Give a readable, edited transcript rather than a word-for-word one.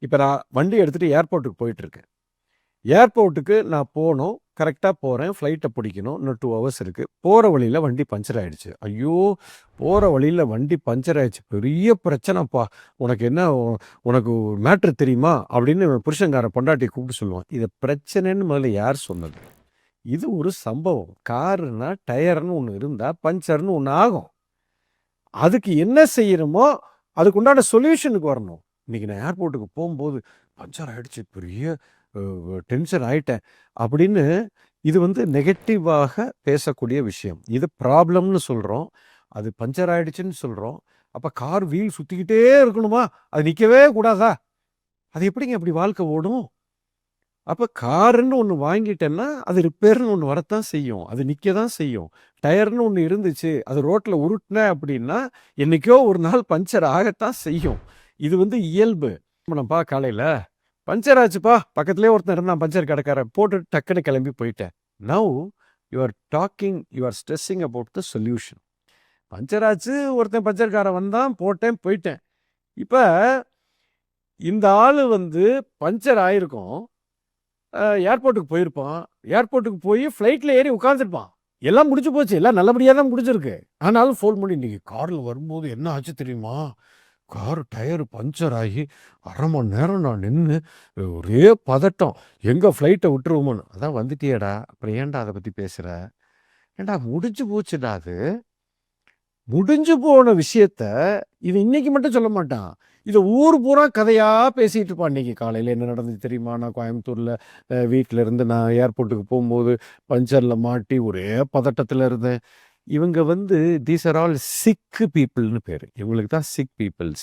இப்போ நான் வண்டி எடுத்துகிட்டு ஏர்போர்ட்டுக்கு போயிட்டுருக்கேன். ஏர்போர்ட்டுக்கு நான் போகணும், கரெக்டாக போகிறேன், ஃப்ளைட்டை பிடிக்கணும், இன்னும் 2 ஹவர்ஸ் இருக்குது. போகிற வழியில் வண்டி பஞ்சர் ஆகிடுச்சு. ஐயோ, போகிற வழியில் வண்டி பஞ்சர் ஆகிடுச்சு, பெரிய பிரச்சனைப்பா, உனக்கு என்ன, உனக்கு மேட்ரு தெரியுமா அப்படின்னு புருஷங்கார பொண்டாட்டியை கூப்பிட்டு சொல்லுவான். இதை பிரச்சனைன்னு முதல்ல யார் சொன்னது? இது ஒரு சம்பவம். காருன்னா டயர்னு ஒன்று இருந்தால் பஞ்சர்னு ஒன்று ஆகும். அதுக்கு என்ன செய்யணுமோ அதுக்கு உண்டான சொல்யூஷனுக்கு வரணும். இன்றைக்கி நான் ஏர்போர்ட்டுக்கு போகும்போது பஞ்சர் ஆகிடுச்சு, பெரிய டென்ஷன் ஆகிட்டேன் அப்படின்னு இது வந்து நெகட்டிவாக பேசக்கூடிய விஷயம். இது ப்ராப்ளம்னு சொல்கிறோம், அது பஞ்சர் ஆகிடுச்சுன்னு சொல்கிறோம். அப்போ கார் வீல் சுற்றிக்கிட்டே இருக்கணுமா? அது நிற்கவே கூடாதா? அது எப்படிங்க அப்படி வாழ்க்கை ஓடும்? அப்போ காருன்னு ஒன்று வாங்கிட்டேன்னா அது ரிப்பேர்னு ஒன்று வரத்தான் செய்யும், அது நிற்க தான் செய்யும். டயர்னு ஒன்று இருந்துச்சு, அது ரோட்டில் உருட்டினேன் அப்படின்னா என்றைக்கோ ஒரு நாள் பஞ்சர் ஆகத்தான் செய்யும். இது வந்து இயல்பு. நம்மப்பா காலையில் பஞ்சர் ஆச்சுப்பா, பக்கத்துலேயே ஒருத்தன் இருந்தான் பஞ்சர் கடைக்காரன், போட்டு டக்குன்னு கிளம்பி போயிட்டேன். Now you are stressing about the solution. Puncture ஆச்சு, ஒருத்தன் பஞ்சர்காரன் வந்தான், போட்டேன், போயிட்டேன். இப்போ இந்த ஆள் வந்து பஞ்சர் ஆயிருக்கும், ஏர்போர்ட்டுக்கு போயிருப்பான், ஏர்போர்ட்டுக்கு போய் ஃப்ளைட்டில் ஏறி உட்காந்துருப்பான், எல்லாம் முடிஞ்சு போச்சு, எல்லாம் நல்லபடியாக தான் முடிஞ்சிருக்கு. ஆனாலும் ஃபோன் பண்ணி, இன்றைக்கி காரில் வரும்போது என்ன ஆச்சு தெரியுமா, கார் டயரு பஞ்சர் ஆகி 1/2 மணி நேரம் நான் நின்று ஒரே பதட்டம், எங்கே ஃப்ளைட்டை விட்டுருவோமோன்னு. அதான் வந்துட்டியேடா, அப்புறம் ஏன்டா அதை பற்றி பேசுகிற? ஏன்டா முடிஞ்சு போச்சுடா, அது முடிஞ்சு போன விஷயத்த இது இன்னைக்கு மட்டும் சொல்ல மாட்டான், இதை ஊர் பூரா கதையாக பேசிகிட்டு இருப்பான். இன்றைக்கி காலையில் என்ன நடந்துச்சு தெரியுமா, நான் கோயம்புத்தூரில் வீட்டில் இருந்து நான் ஏர்போர்ட்டுக்கு போகும்போது பஞ்சரில் மாட்டி ஒரே பதட்டத்தில் இருந்தேன். இவங்க வந்து தீஸ் ஆர் ஆல் சிக் பீப்புள்னு பேர், இவங்களுக்கு தான் சிக் பீப்புள்ஸ்.